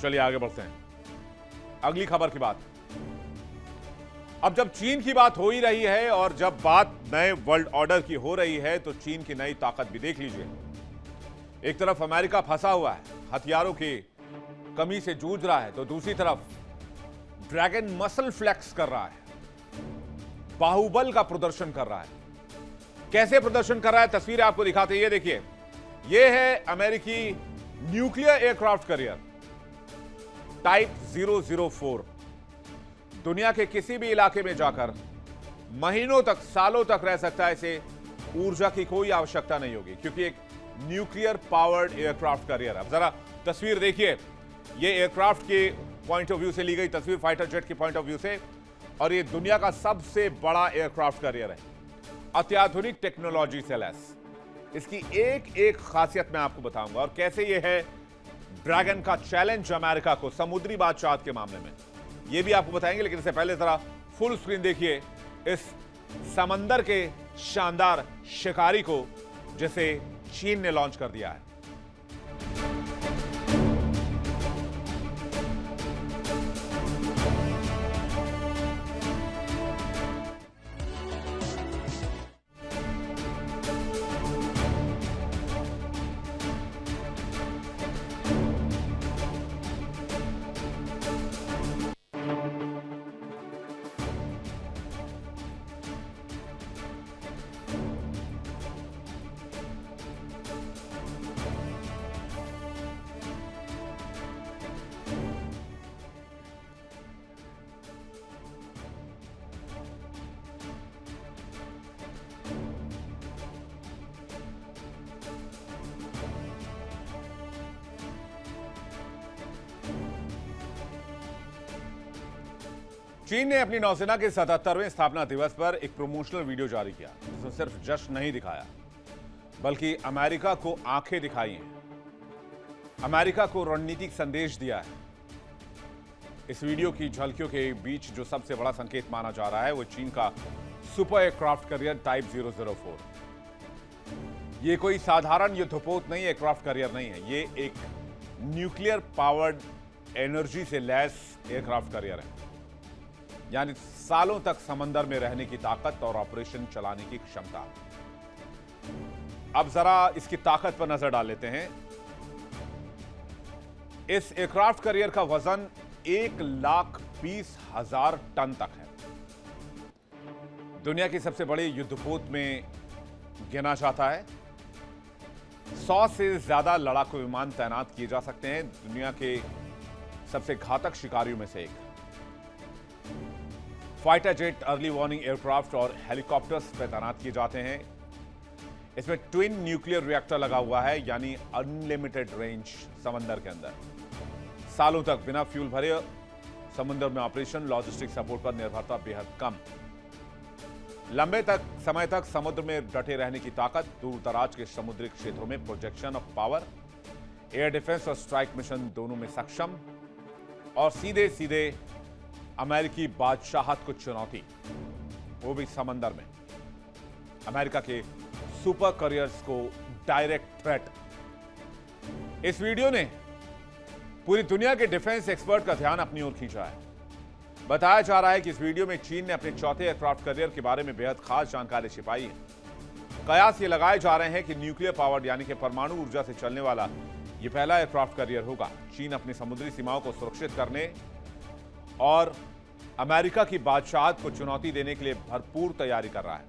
चलिए आगे बढ़ते हैं अगली खबर की बात। अब जब चीन की बात हो ही रही है और जब बात नए वर्ल्ड ऑर्डर की हो रही है तो चीन की नई ताकत भी देख लीजिए। एक तरफ अमेरिका फंसा हुआ है, हथियारों की कमी से जूझ रहा है, तो दूसरी तरफ ड्रैगन मसल फ्लेक्स कर रहा है, बाहुबल का प्रदर्शन कर रहा है। कैसे प्रदर्शन कर रहा है, तस्वीरें आपको दिखाते हैं। ये देखिए, ये है अमेरिकी न्यूक्लियर एयरक्राफ्ट कैरियर टाइप 004। दुनिया के किसी भी इलाके में जाकर महीनों तक, सालों तक रह सकता है। इसे ऊर्जा की कोई आवश्यकता नहीं होगी क्योंकि एक न्यूक्लियर पावर्ड एयरक्राफ्ट कैरियर। अब जरा तस्वीर देखिए, ये एयरक्राफ्ट के पॉइंट ऑफ व्यू से ली गई तस्वीर, फाइटर जेट के पॉइंट ऑफ व्यू से, और ये दुनिया का सबसे बड़ा एयरक्राफ्ट कैरियर है, अत्याधुनिक टेक्नोलॉजी से लैस। इसकी एक एक खासियत मैं आपको बताऊंगा और कैसे ये है ड्रैगन का चैलेंज अमेरिका को समुद्री बादशाह के मामले में, ये भी आपको बताएंगे। लेकिन इससे पहले जरा फुल स्क्रीन देखिए इस समंदर के शानदार शिकारी को जिसे चीन ने लॉन्च कर दिया है। चीन ने अपनी नौसेना के 77वें स्थापना दिवस पर एक प्रमोशनल वीडियो जारी किया जिसमें सिर्फ जश्न नहीं दिखाया बल्कि अमेरिका को आंखें दिखाई हैं, अमेरिका को रणनीतिक संदेश दिया है। इस वीडियो की झलकियों के बीच जो सबसे बड़ा संकेत माना जा रहा है वो चीन का सुपर एयरक्राफ्ट कैरियर टाइप 004। ये कोई साधारण युद्धपोत नहीं, एयरक्राफ्ट कैरियर नहीं है, ये एक न्यूक्लियर पावर्ड एनर्जी से लैस एयरक्राफ्ट कैरियर है, यानी सालों तक समंदर में रहने की ताकत और ऑपरेशन चलाने की क्षमता। अब जरा इसकी ताकत पर नजर डाल लेते हैं। इस एयरक्राफ्ट कैरियर का वजन 1,20,000 टन तक है। दुनिया की सबसे बड़ी युद्धपोत में गिना जाता है। 100 से ज्यादा लड़ाकू विमान तैनात किए जा सकते हैं, दुनिया के सबसे घातक शिकारियों में से एक। Fighter jet, early warning aircraft और हेलीकॉप्टर्स पर तैनात किए जाते हैं। इसमें ट्विन न्यूक्लियर रिएक्टर लगा हुआ है, यानी अनलिमिटेड रेंज समंदर के अंदर। सालों तक बिना फ्यूल भरे समुद्र में ऑपरेशन, लॉजिस्टिक सपोर्ट पर निर्भरता बेहद कम। लंबे समय तक समुद्र में डटे रहने की ताकत, दूर दराज के समुद्री क्षेत्रों में projection of power, air defence और स्ट्राइक मिशन दोनों में सक्षम, और सीधे सीधे अमेरिकी बादशाहत को चुनौती, वो भी समंदर में। अमेरिका के सुपर कैरियर्स को डायरेक्ट थ्रेट। इस वीडियो ने पूरी दुनिया के डिफेंस एक्सपर्ट का ध्यान अपनी ओर खींचा है। बताया जा रहा है कि इस वीडियो में चीन ने अपने चौथे एयरक्राफ्ट कैरियर के बारे में बेहद खास जानकारी छिपाई है। कयास ये लगाए जा रहे हैं कि न्यूक्लियर पावर्ड यानी कि परमाणु ऊर्जा से चलने वाला यह पहला एयरक्राफ्ट कैरियर होगा। चीन अपनी समुद्री सीमाओं को सुरक्षित करने और अमेरिका की बादशाहत को चुनौती देने के लिए भरपूर तैयारी कर रहा है।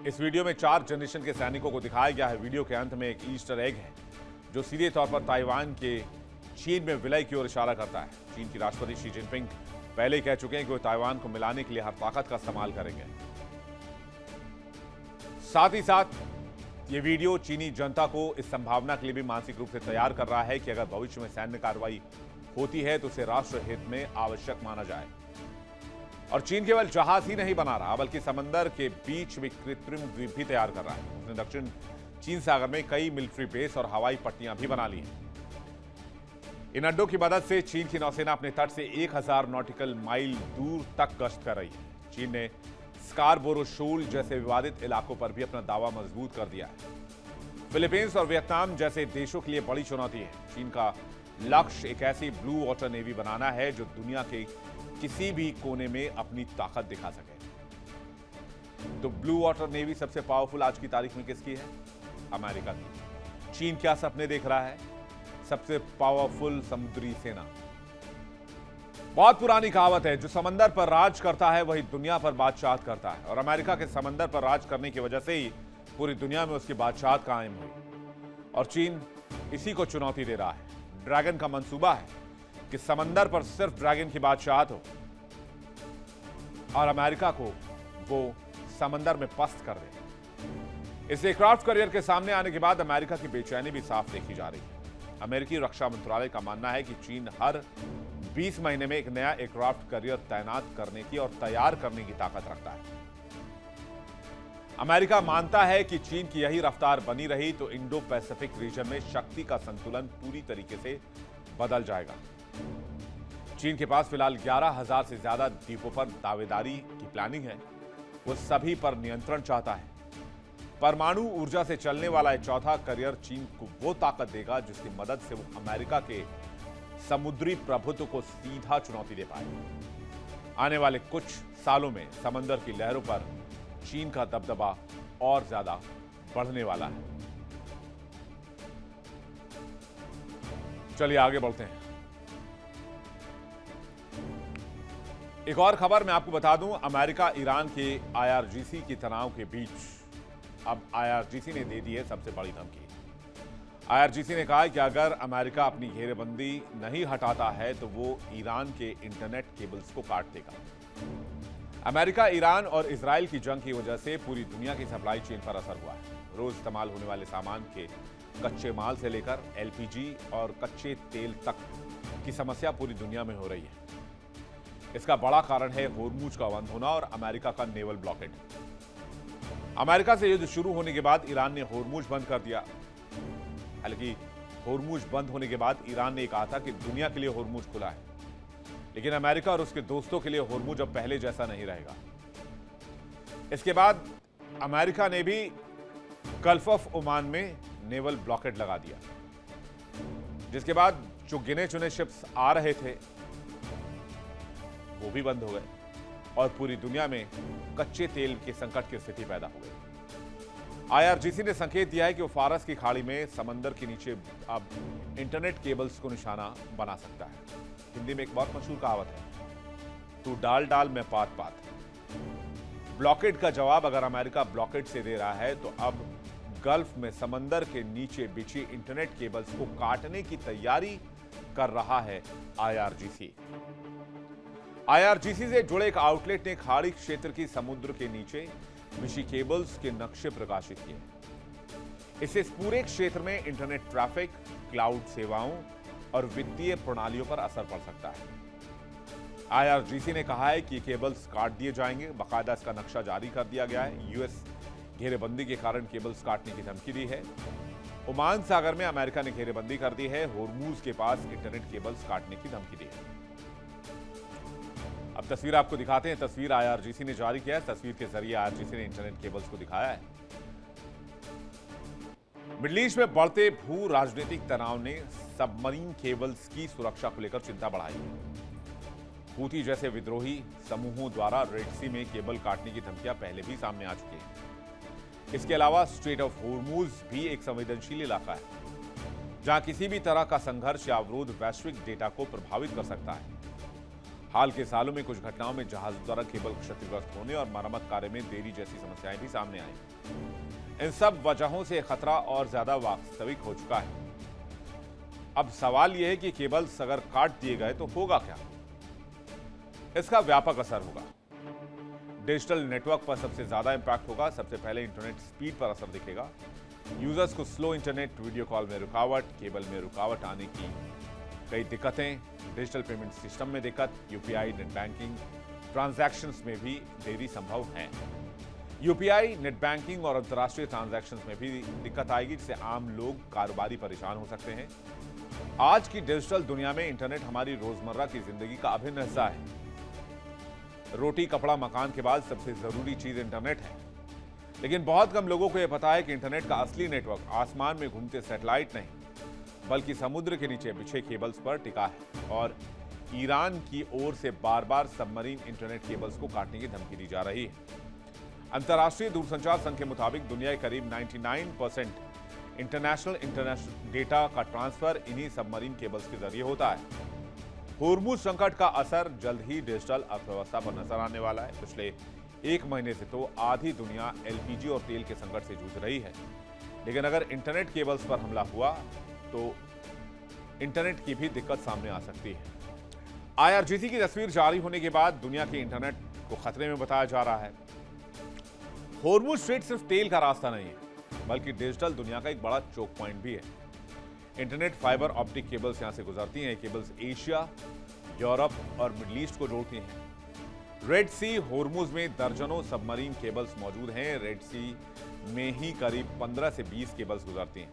इस वीडियो में 4 जनरेशन के सैनिकों को दिखाया गया है। वीडियो के अंत में एक ईस्टर एग है जो सीधे तौर पर ताइवान के चीन में विलय की ओर इशारा करता है। चीन की राष्ट्रपति शी जिनपिंग पहले ही कह चुके हैं कि वो ताइवान को मिलाने के लिए हर ताकत का इस्तेमाल करेंगे। साथ ही साथ ये वीडियो चीनी जनता को इस संभावना के लिए भी मानसिक रूप से तैयार कर रहा है कि अगर भविष्य में सैन्य कार्रवाई होती है तो उसे राष्ट्र हित में आवश्यक माना जाए। और चीन केवल जहाज ही नहीं बना रहा बल्कि समंदर के बीच में कृत्रिम द्वीप भी तैयार कर रहा है। उसने दक्षिण चीन सागर में कई मिलिट्री बेस और हवाई पट्टियां भी बना ली हैं। इन अड्डों की मदद से चीन की नौसेना अपने तट से 1000 नॉटिकल माइल दूर तक गश्त कर रही है। चीन ने स्कारबोरो शोल जैसे विवादित इलाकों पर भी अपना दावा मजबूत कर दिया है। फिलीपींस और वियतनाम जैसे देशों के लिए बड़ी चुनौती है। चीन का लक्ष्य एक ऐसी ब्लू वाटर नेवी बनाना है जो दुनिया के किसी भी कोने में अपनी ताकत दिखा सके। तो ब्लू वाटर नेवी सबसे पावरफुल आज की तारीख में किसकी है? अमेरिका की। चीन क्या सपने देख रहा है? सबसे पावरफुल समुद्री सेना। बहुत पुरानी कहावत है, जो समंदर पर राज करता है वही दुनिया पर बादशाहत करता है, और अमेरिका के समंदर पर राज करने की वजह से ही पूरी दुनिया में उसकी बादशाहत कायम हुई, और चीन इसी को चुनौती दे रहा है। ड्रैगन का मंसूबा है कि समंदर पर सिर्फ ड्रैगन की बादशाहत हो और अमेरिका को वो समंदर में पस्त कर दे। इस एयरक्राफ्ट करियर के सामने आने के बाद अमेरिका की बेचैनी भी साफ देखी जा रही है। अमेरिकी रक्षा मंत्रालय का मानना है कि चीन हर 20 महीने में एक नया एयरक्राफ्ट करियर तैनात करने की और तैयार करने की ताकत रखता है। अमेरिका मानता है कि चीन की यही रफ्तार बनी रही तो इंडो पैसिफिक रीजन में शक्ति का संतुलन पूरी तरीके से बदल जाएगा। चीन के पास फिलहाल 11,000 से ज्यादा द्वीपों पर दावेदारी की प्लानिंग है। वो सभी पर नियंत्रण चाहता है। परमाणु ऊर्जा से चलने वाला यह चौथा करियर चीन को वो ताकत देगा जिसकी मदद से वो अमेरिका के समुद्री प्रभुत्व को सीधा चुनौती दे पाए। आने वाले कुछ सालों में समंदर की लहरों पर चीन का दबदबा और ज्यादा बढ़ने वाला है। चलिए आगे बढ़ते हैं। एक और खबर मैं आपको बता दूं, अमेरिका ईरान के IRGC की तनाव के बीच अब IRGC ने दे दी है सबसे बड़ी धमकी। IRGC ने कहा है कि अगर अमेरिका अपनी घेरेबंदी नहीं हटाता है तो वो ईरान के इंटरनेट केबल्स को काट देगा। अमेरिका, ईरान और इजराइल की जंग की वजह से पूरी दुनिया की सप्लाई चेन पर असर हुआ है। रोज इस्तेमाल होने वाले सामान के कच्चे माल से लेकर LPG और कच्चे तेल तक की समस्या पूरी दुनिया में हो रही है। इसका बड़ा कारण है होर्मुज का बंद होना और अमेरिका का नेवल ब्लॉकेड। अमेरिका से युद्ध शुरू होने के बाद ईरान ने होर्मुज बंद कर दिया। हालांकि होर्मुज बंद होने के बाद ईरान ने कहा था कि दुनिया के लिए होर्मुज खुला है, लेकिन अमेरिका और उसके दोस्तों के लिए होर्मुज अब पहले जैसा नहीं रहेगा। इसके बाद अमेरिका ने भी गल्फ ऑफ ओमान में नेवल ब्लॉकेड लगा दिया, जिसके बाद जो गिने चुने शिप्स आ रहे थे वो भी बंद हो गए और पूरी दुनिया में कच्चे तेल के संकट की स्थिति पैदा हो गई। IRGC ने संकेत दिया है कि वो फारस की खाड़ी में समंदर के नीचे अब इंटरनेट केबल्स को निशाना बना सकता है। हिंदी में एक बहुत मशहूर कहावत है, तू डाल डाल मैं पात पात। ब्लॉकेड का जवाब अगर अमेरिका ब्लॉकेड से दे रहा है तो अब गल्फ में समंदर के नीचे बिछी इंटरनेट केबल्स को काटने की तैयारी कर रहा है IRGC। IRGC से जुड़े एक आउटलेट ने खाड़ी क्षेत्र की समुद्र के नीचे बिछी केबल्स के नक्शे प्रकाशित किए। इससे इस पूरे क्षेत्र में इंटरनेट ट्रैफिक, क्लाउड सेवाओं और वित्तीय प्रणालियों पर असर पड़ सकता है। IRGC ने कहा है कि ये केबल्स काट दिए जाएंगे। बाकायदा इसका नक्शा जारी कर दिया गया है। US घेरेबंदी के कारण केबल्स काटने की धमकी दी है। ओमान सागर में अमेरिका ने घेरेबंदी कर दी है। होर्मुज के पास इंटरनेट केबल्स काटने की धमकी दी है। अब तस्वीर आपको दिखाते हैं। तस्वीर IRGC ने जारी किया है। तस्वीर के जरिए IRGC ने इंटरनेट केबल्स को दिखाया है। मिडिल ईस्ट में बढ़ते भू राजनीतिक तनाव ने सबमरीन केबल्स की सुरक्षा को लेकर चिंता बढ़ाई है। हूथी जैसे विद्रोही समूहों द्वारा रेड सी में केबल काटने की धमकियां पहले भी सामने आ चुकी हैं। इसके अलावा स्ट्रेट ऑफ होर्मुज भी एक संवेदनशील इलाका है, जहां किसी भी तरह का संघर्ष या अवरोध वैश्विक डेटा को प्रभावित कर सकता है। हाल के सालों में कुछ घटनाओं में जहाजों द्वारा केबल क्षतिग्रस्त होने और मरम्मत कार्य में देरी जैसी समस्याएं भी सामने आई। इन सब वजहों से खतरा और ज्यादा वास्तविक हो चुका है। अब सवाल यह है कि केबल्स अगर काट दिए गए तो होगा क्या? इसका व्यापक असर होगा। डिजिटल नेटवर्क पर सबसे ज्यादा इंपैक्ट होगा। सबसे पहले इंटरनेट स्पीड पर असर दिखेगा। यूजर्स को स्लो इंटरनेट, वीडियो कॉल में रुकावट, केबल में रुकावट आने की कई दिक्कतें, डिजिटल पेमेंट सिस्टम में दिक्कत, UPI, नेट बैंकिंग ट्रांजैक्शंस में भी देरी संभव है। UPI, नेट बैंकिंग और अंतर्राष्ट्रीय ट्रांजैक्शंस में भी दिक्कत आएगी, जिससे आम लोग, कारोबारी परेशान हो सकते हैं। आज की डिजिटल दुनिया में इंटरनेट हमारी रोजमर्रा की जिंदगी का अभिन्न हिस्सा है। रोटी, कपड़ा, मकान के बाद सबसे जरूरी चीज इंटरनेट है। लेकिन बहुत कम लोगों को यह पता है कि इंटरनेट का असली नेटवर्क आसमान में घूमते सैटेलाइट नहीं, बल्कि समुद्र के नीचे बिछे केबल्स पर टिका है और ईरान की ओर से बार बार सबमरीन इंटरनेट केबल्स को काटने की धमकी दी जा रही है। अंतर्राष्ट्रीय दूरसंचार संघ के मुताबिक दुनिया के करीब 99% इंटरनेशनल डेटा का ट्रांसफर इन्हीं सबमरीन केबल्स के जरिए होता है। होर्मुज संकट का असर जल्द ही डिजिटल अर्थव्यवस्था पर नजर आने वाला है। पिछले एक महीने से तो आधी दुनिया एलपीजी और तेल के संकट से जूझ रही है, लेकिन अगर इंटरनेट केबल्स पर हमला हुआ तो इंटरनेट की भी दिक्कत सामने आ सकती है। आईआरजीसी की तस्वीर जारी होने के बाद दुनिया के इंटरनेट को खतरे में बताया जा रहा है। होर्मुज स्ट्रेट सिर्फ तेल का रास्ता नहीं है, बल्कि डिजिटल दुनिया का एक बड़ा चोक पॉइंट भी है। इंटरनेट फाइबर ऑप्टिक केबल्स यहां से गुजरती हैं। केबल्स एशिया, यूरोप और मिडिल ईस्ट को जोड़ती हैं। रेड सी होर्मुज में दर्जनों सबमरीन केबल्स मौजूद हैं। रेड सी में ही करीब 15 से 20 केबल्स गुजरती हैं।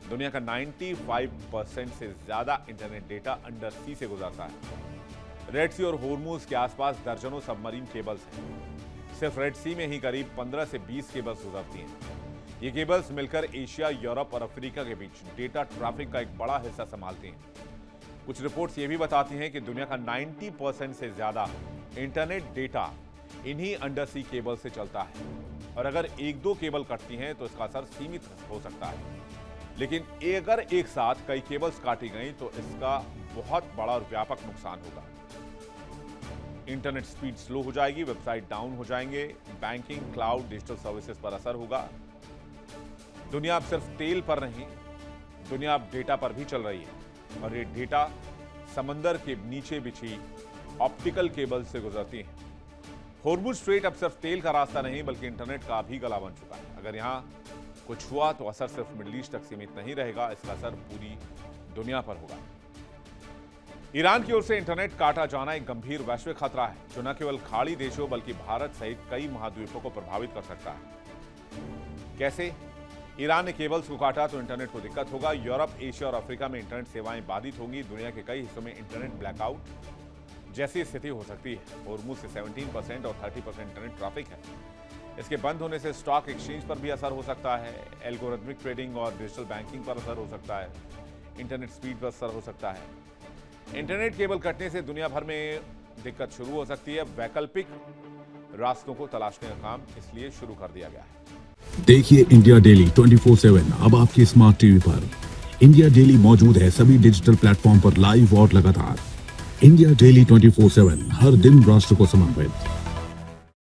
दुनिया का 95% से ज्यादा इंटरनेट डेटा अंडर सी से गुजरता है। रेड सी और होर्मुज के आसपास दर्जनों सबमरीन केबल्स हैं। सिर्फ रेड सी में ही करीब 15 से 20 केबल्स गुजरती हैं। ये केबल्स मिलकर एशिया, यूरोप और अफ्रीका के बीच डेटा ट्रैफिक का एक बड़ा हिस्सा संभालती हैं। कुछ रिपोर्ट्स ये भी बताती हैं कि दुनिया का 90% से ज्यादा इंटरनेट डेटा इन्हीं अंडर सी केबल से चलता है और अगर एक दो केबल कटती हैं तो इसका असर सीमित हो सकता है, लेकिन अगर एक साथ कई केबल्स काटी गई तो इसका बहुत बड़ा और व्यापक नुकसान होगा। इंटरनेट स्पीड स्लो हो जाएगी, वेबसाइट डाउन हो जाएंगे, बैंकिंग, क्लाउड, डिजिटल सर्विसेज पर असर होगा। दुनिया अब सिर्फ तेल पर नहीं, दुनिया अब डेटा पर भी चल रही है और ये डेटा समंदर के नीचे बिछी ऑप्टिकल केबल से गुजरती है। होर्मुज स्ट्रेट अब सिर्फ तेल का रास्ता नहीं बल्कि इंटरनेट का भी गला बन चुका है। अगर यहां कुछ हुआ तो असर सिर्फ मिडिल ईस्ट तक सीमित नहीं रहेगा, इसका असर पूरी दुनिया पर होगा। ईरान की ओर से इंटरनेट काटा जाना एक गंभीर वैश्विक खतरा है जो न केवल खाड़ी देशों बल्कि भारत सहित कई महाद्वीपों को प्रभावित कर सकता है। कैसे? ईरान ने केबल्स को काटा तो इंटरनेट को दिक्कत होगा। यूरोप, एशिया और अफ्रीका में इंटरनेट सेवाएं बाधित होंगी। दुनिया के कई हिस्सों में इंटरनेट ब्लैकआउट जैसी स्थिति हो सकती है। होर्मुज से 17% और 30% इंटरनेट ट्रैफिक है। इसके बंद होने से स्टॉक एक्सचेंज पर भी असर हो सकता है। एल्गोरिथमिक ट्रेडिंग और डिजिटल बैंकिंग पर असर हो सकता है। इंटरनेट स्पीड पर असर हो सकता है। इंटरनेट केबल कटने से दुनिया भर में दिक्कत शुरू हो सकती है। वैकल्पिक रास्तों को तलाशने का काम इसलिए शुरू कर दिया गया है। देखिए इंडिया डेली 24/7 अब आपके स्मार्ट टीवी पर। इंडिया डेली मौजूद है सभी डिजिटल प्लेटफॉर्म पर लाइव और लगातार। इंडिया डेली 24/7 हर दिन राष्ट्र को समर्पित।